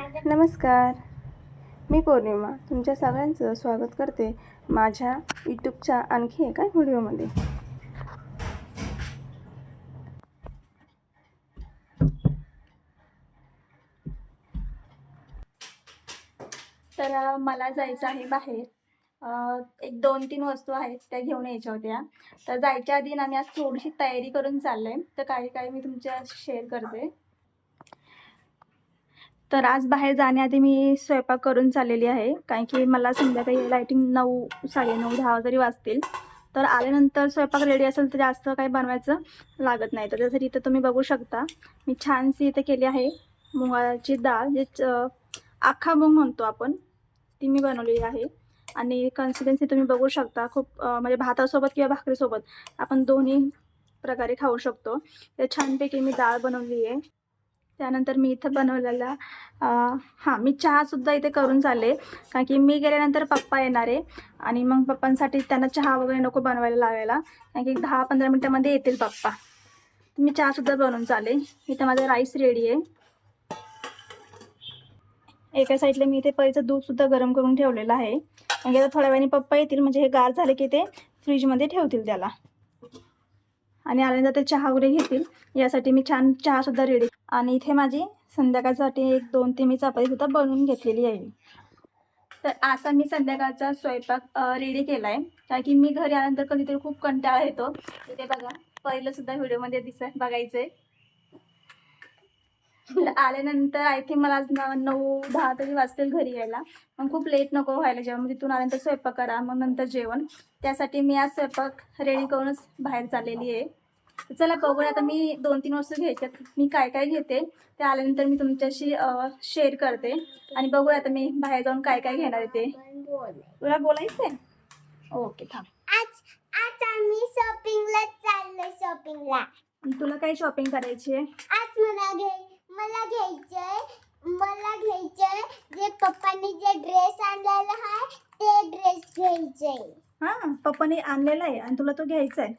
नमस्कार, मी पौर्णिमा तुमच्या सगळ्यांचं स्वागत करते माझ्या यूट्यूबच्या आणखी एका व्हिडिओमध्ये. तर मला जायचं आहे बाहेर. एक 2-3 वस्तू आहेत त्या घेऊन यायच्या होत्या. तर जायच्या आधी ना मी आज थोडीशी तयारी करून चालले, तर काही काही मी तुमच्याशी शेअर करते. तर आज बाहेर जाण्याआधी मी स्वयंपाक करून चाललेली आहे, कारण की मला संध्याकाळी लाईटिंग 9, 9:30, 10 जरी वाजतील. तर आल्यानंतर स्वयंपाक रेडी असेल तर जास्त काही बनवायचं लागत नाही. तर त्यासाठी इथं तुम्ही बघू शकता मी छानशी इथे केली आहे मुगाची डाळ, जे अख्खा मूग म्हणतो आपण, ती मी बनवलेली आहे. आणि कन्सिस्टन्सी तुम्ही बघू शकता, खूप म्हणजे भातासोबत किंवा भाकरीसोबत आपण दोन्ही प्रकारे खाऊ शकतो. ते छानपैकी मी डाळ बनवली आहे. त्यानंतर मी इथं बनवलेला मी चहासुद्धा इथे करून चालले, कारण की मी गेल्यानंतर पप्पा येणार आहे आणि मग पप्पांसाठी त्यांना चहा वगैरे नको बनवायला लावायला, कारण की 10-15 मिनटामध्ये येतील पप्पा. मी चहासुद्धा बनवून चालले. इथं माझं राईस रेडी आहे. एका साईडला मी इथे पहिलं दूधसुद्धा गरम करून ठेवलेलं आहे, कारण की आता थोड्या वेळाने पप्पा येतील, म्हणजे हे गार झाले की ते फ्रीजमध्ये ठेवतील त्याला, आणि आल्यानंतर ते चहा वगैरे घेतील. यासाठी मी छान चहासुद्धा रेडी. आणि इथे माझी संध्याकाळसाठी 1-2-3 मी चपातीसुद्धा बनवून घेतलेली आहे. तर असा मी संध्याकाळचा स्वयंपाक रेडी केला आहे, कारण की मी घरी आल्यानंतर कधीतरी खूप कंटाळा येतो. इथे बघा, पहिलंसुद्धा व्हिडिओमध्ये बघायचं आहे. तर आल्यानंतर आय थिंक मला 9-10 तरी वाजतील घरी यायला. मग खूप लेट नको व्हायला जेवण. मग तिथून आल्यानंतर स्वयंपाक करा, मग नंतर जेवण. त्यासाठी मी आज स्वयंपाक रेडी करूनच बाहेर चाललेली आहे. चला बघूया, आता मी 2-3 वस्तू घ्यायच्यात. मी काय काय घेते ते आल्यानंतर मी तुमच्याशी शेअर करते. आणि बघूया आता मी बाहेर जाऊन काय काय घेणार आहे ते. तुला बोलायचंय? ओके, थांब. आज आम्ही शॉपिंगला चाललो. शॉपिंगला तुला काय शॉपिंग करायची आहे? आज मला घ्यायचंय जे पप्पांनी जे ड्रेस आणलेला आहे ते ड्रेस घ्यायचंय. पप्पाने आणलेला आहे आणि तुला तो घ्यायचा आहे?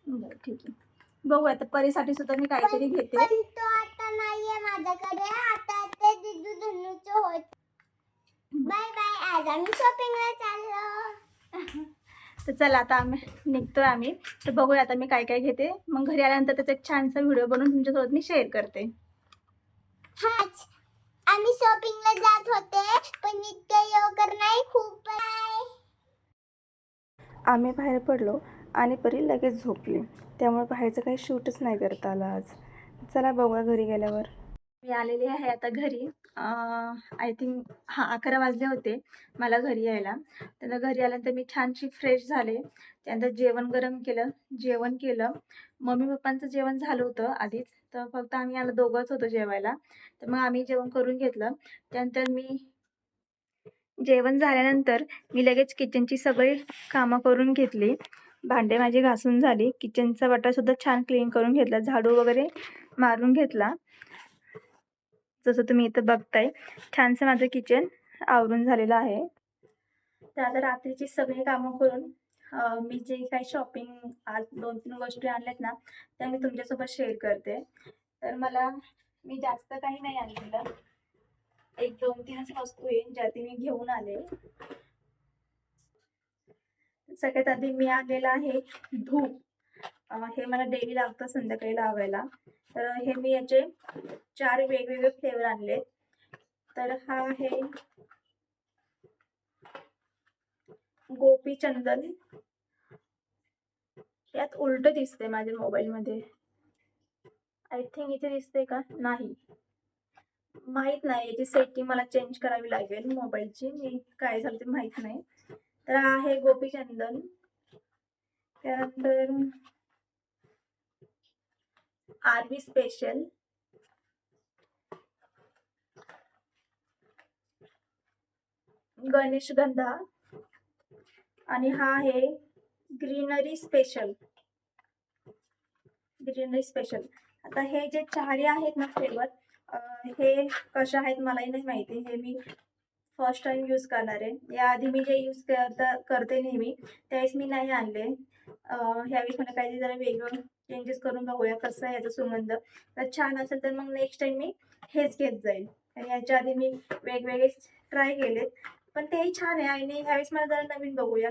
बरं, ठीक आहे. बघू आता परीसाठी सुद्धा मी काहीतरी घेते. पण तो आता नाहीये माझ्याकडे. आता ते दिदू धनुचं होत. Bye bye. आज आम्ही शॉपिंगला चाललो. तर चला आता निघतोय. तर बघूया आता मी काय काय घेते. मग घरी आल्यानंतर त्याचा एक छानसा व्हिडिओ बनवून तुमच्यासोबत मी शेअर करते. आम्ही शॉपिंगला जात होते, पण इतके लवकर नाही. खूप आम्ही बाहेर पडलो आणि परी लगेच झोपली, त्यामुळे बाहेरचं काही शूटच नाही करता आलं आज. चला बघूया घरी गेल्यावर. मी आलेली आहे आता घरी. आय थिंक 11 वाजले होते मला घरी यायला. तर घरी आल्यानंतर मी छानशी फ्रेश झाले. त्यानंतर जेवण केलं. मम्मी पप्पांचं जेवण झालं होतं आधीच, तर फक्त आम्ही आला दोघंच होतो जेवायला. तर मग आम्ही जेवण करून घेतलं. त्यानंतर जेवण झाल्यानंतर मी लगेच किचनची सगळी कामं करून घेतली. भांडे माझी घासून झाली. किचनचा वाटासुद्धा छान क्लीन करून घेतला. झाडू वगैरे मारून घेतला. जसं तुम्ही इथं बघताय, छानसं माझं किचन आवरून झालेलं आहे. तर आता रात्रीची सगळी कामं करून मी जे काही शॉपिंग आज 2-3 गोष्टी आणल्यात ना, त्या मी तुमच्यासोबत शेअर करते. तर मी जास्त काही नाही आणलेलं. 1-2-3च वस्तू आहे ज्या ती मी घेऊन आले. सगळ्यात आधी मी आणलेलं आहे धूप. हे मला डेली लागतं संध्याकाळी लावायला. तर हे मी याचे 4 वेगवेगळे फ्लेवर आणले. तर हा आहे गोपी चंदन. यात उलट दिसते माझ्या मोबाईल मध्ये. आय थिंक इथे दिसते का नाही, माहित नाही. याची सेटिंग मला चेंज करावी लागेल मोबाईलची. मी काय झालं ते माहित नाही. तर हा आहे गोपी चंदन. त्यानंतर आरवी स्पेशल, गणेश गंधा, आणि हा आहे ग्रीनरी स्पेशल. आता हे जे 4 आहेत ना फ्लेवर, हे कशा आहेत मलाही नाही माहिती. हे मी फर्स्ट टाइम यूज करणार आहे. याआधी मी जे यूज करते नेहमी त्यावेळेस मी नाही आणले. ह्यावेळेस मला काहीतरी जरा वेगळं चेंजेस करून बघूया कसं आहे याचा सुगंध. तर छान असेल तर मग नेक्स्ट टाइम मी हेच घेत जाईल. आणि याच्या आधी मी वेगवेगळे ट्राय केलेत, पण तेही छान आहे. आणि ह्यावेळेस मला जरा नवीन बघूया.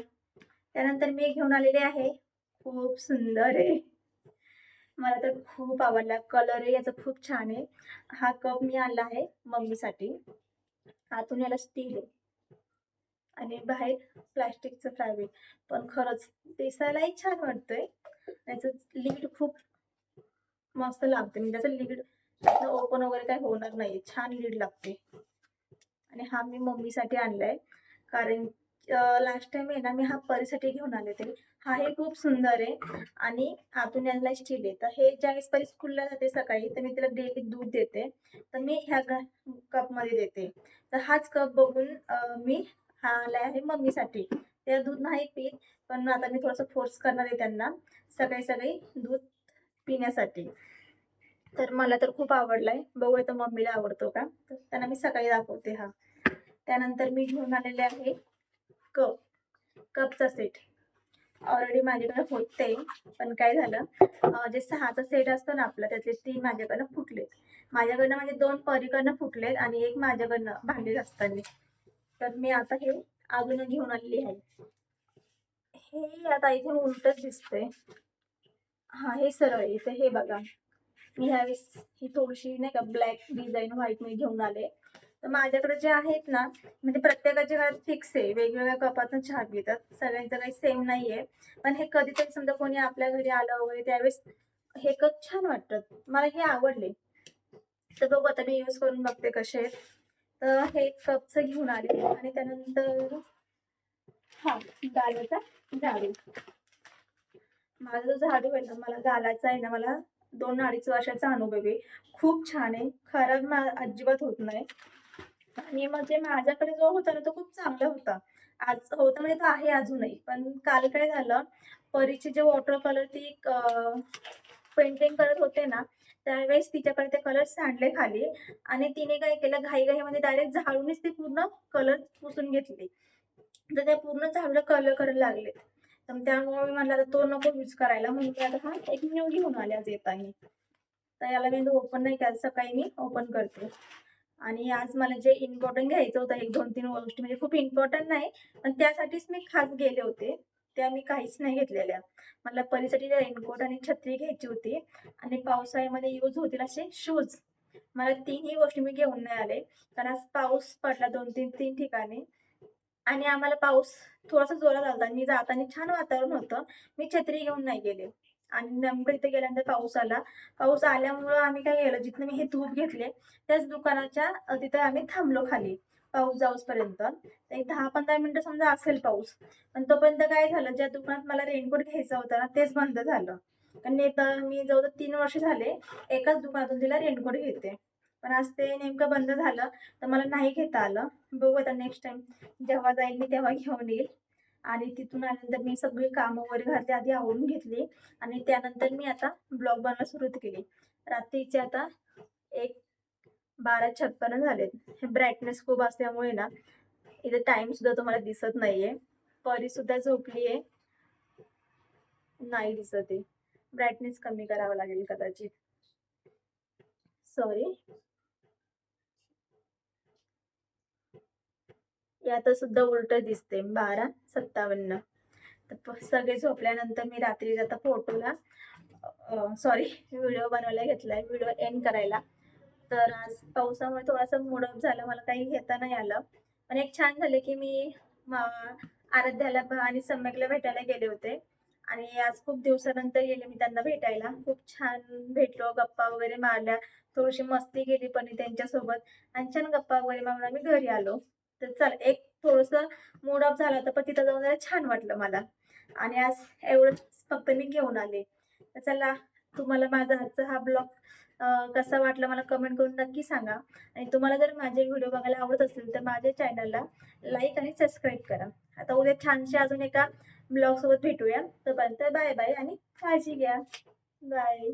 त्यानंतर मी घेऊन आलेले आहे, खूप सुंदर आहे, मला तर खूप आवडला. कलरही याचा खूप छान आहे. हा कप मी आणला आहे मम्मीसाठी. आतून याला स्टील आहे आणि बाहेर प्लास्टिकचं फॅब्रिक, पण खरंच दिसायलाही छान वाटतंय. त्याचं लिड खूप मस्त लागते, म्हणजे त्याचं लिड ओपन वगैरे काही होणार नाही, छान लीड लागते. आणि हा मी मम्मीसाठी आणलाय, कारण लास्ट टाइम आहे ना मी हा परीसाठी घेऊन आले होते. हा हे खूप सुंदर आहे आणि आतून याला स्टील आहे. तर हे ज्यावेळेस परी स्कूलला जाते सकाळी, तर मी तिला डेली दूध देते, तर मी ह्या कपमध्ये देते. तर हाच कप बघून मी हा आलाय आहे मम्मीसाठी. त्या दूध नाही पीत, पण आता मी थोडंसं फोर्स करणार आहे त्यांना सकाळी सकाळी दूध पिण्यासाठी. तर मला तर खूप आवडलाय, बघूया तर मम्मीला आवडतो का, तर त्यांना मी सकाळी दाखवते. हा त्यानंतर मी घेऊन आलेले आहे कप, कपचा सेट. ऑलरेडी माझ्याकडे होते, पण काय झालं, जे 6चा सेट असतो ना आपला, त्यातले 3 माझ्याकडनं फुटले. माझ्याकडनं म्हणजे 2 परीकडनं फुटलेत आणि 1 माझ्याकडनं भांडी घासताना. तर मी आता हे अजून घेऊन आलेली आहे. हे आता इथे उलटच दिसतंय. हा हे सरळ आहे. इथे हे बघा, मी ह्यावेळेस ही थोडीशी नाही का ब्लॅक डिझाईन व्हाईट मी घेऊन आले. तर माझ्याकडे जे आहेत ना, म्हणजे प्रत्येकाच्या घरात फिक्स आहे, वेगवेगळ्या कपातून चहा पितात, सगळ्यांचं काही सेम नाहीये. पण हे कधीतरी समजा कोणी आपल्या घरी आलं वगैरे त्यावेळेस हे कप छान वाटतात, मला हे आवडले. तर बघू आता मी यूज करून बघते कसे आहेत. तर हे कपचं घेऊन आले. आणि त्यानंतर हा गालाचा झाडू. माझा जो झाडू आहे ना, मला गालाचा आहे ना, मला 2-2.5 वर्षाचा अनुभव आहे. खूप छान आहे, खराब अजिबात होत नाही. आणि म्हणजे माझ्याकडे जो होता ना, तो खूप चांगला होता. आज होता म्हणजे तो आहे अजूनही. पण काल काय झालं, परीचे जे वॉटर कलर ती पेंटिंग करत होते ना, त्यावेळेस तिच्याकडे ते कलर सांडले खाली आणि तिने काय केलं, घाईघाईमध्ये डायरेक्ट झाडूनच ते पूर्ण कलर पुसून घेतले. तर ते पूर्ण झाडूला कलर करायला लागले. तर त्यामुळे मी म्हटलं आता तो नको यूज करायला, म्हणून मी आता हा एक न्यू घेऊन आले आज येताना. तर याला मी ओपन नाही केलं, सकाळी मी ओपन करते. आणि आज मला जे इम्पॉर्टंट घ्यायचं होतं, 1-2-3 गोष्टी, म्हणजे खूप इम्पॉर्टंट नाही, पण त्यासाठीच मी खास गेले होते. त्या मी काहीच नाही घेतलेल्या. मला परीसाठी रेनकोट आणि छत्री घ्यायची होती आणि पावसाळ्यामध्ये यूज होतील असे शूज. मला 3ही गोष्टी मी घेऊन नाही आले, कारण आज पाऊस पडला 2-3 ठिकाणी आणि आम्हाला पाऊस थोडासा जोरात आला. मी जाताना छान वातावरण होतं, मी छत्री घेऊन नाही गेले आणि नेमकं इथे गेल्यानंतर पाऊस आला. पाऊस आल्यामुळं आम्ही काय केलं, जिथनं मी हे धूप घेतले त्याच दुकानाच्या तिथं आम्ही थांबलो खाली पाऊस जाऊसपर्यंत. एक 10-15 मिनिटं समजा असेल पाऊस. पण तोपर्यंत काय झालं, ज्या दुकानात मला रेनकोट घ्यायचा होता ना, तेच बंद झालं. आणि मी जवळ 3 वर्ष झाले एकाच दुकानातून तिला रेनकोट घेते, पण आज ते नेमकं बंद झालं, तर मला नाही घेता आलं. बघू आता नेक्स्ट टाइम जेव्हा जाईल मी तेव्हा घेऊन येईल. आणि तिथून आल्यानंतर मी सगळी कामं वगैरे घरातली आधी आवरून घेतली आणि त्यानंतर मी आता ब्लॉग बनवायला सुरुवात केली. रात्रीचे आता 1:12:56 झालेत. हे ब्राईटनेस खूप असल्यामुळे ना, इथे टाइम सुद्धा तुम्हाला दिसत नाहीये. परी सुद्धा झोपली आहे, नाही दिसत आहे. ब्राईटनेस कमी करावा लागेल कदाचित, सॉरी. यात सुद्धा उलट दिसते 12:57. तर सगळे झोपल्यानंतर मी रात्री आता फोटोला सॉरी व्हिडिओ बनवायला घेतलाय, व्हिडिओ एंड करायला. तर आज पावसामुळे थोडासा मूड ऑफ झाला, मला काही घेता नाही आलं. पण एक छान झाले की मी आराध्याला आणि सम्यकला भेटायला गेले होते आणि आज खूप दिवसानंतर गेले मी त्यांना भेटायला. खूप छान भेटलो, गप्पा वगैरे मारल्या, थोडीशी मस्ती केली पण त्यांच्यासोबत आणि छान गप्पा वगैरे मारून आम्ही घरी आलो. तर चल एक थोडंसं मूड ऑफ झाला होता, पण तिथं जाऊन जरा छान वाटलं मला. आणि आज एवढंच फक्त मी घेऊन आले. तर चला, तुम्हाला माझा आजचा हा ब्लॉग कसा वाटला मला कमेंट करून नक्की सांगा. आणि तुम्हाला जर माझे व्हिडिओ बघायला आवडत असेल तर माझ्या चॅनलला लाईक आणि सबस्क्राईब करा. आता उद्या छानशा अजून एका ब्लॉग सोबत भेटूया. तोपर्यंत बाय बाय आणि काळजी घ्या. बाय.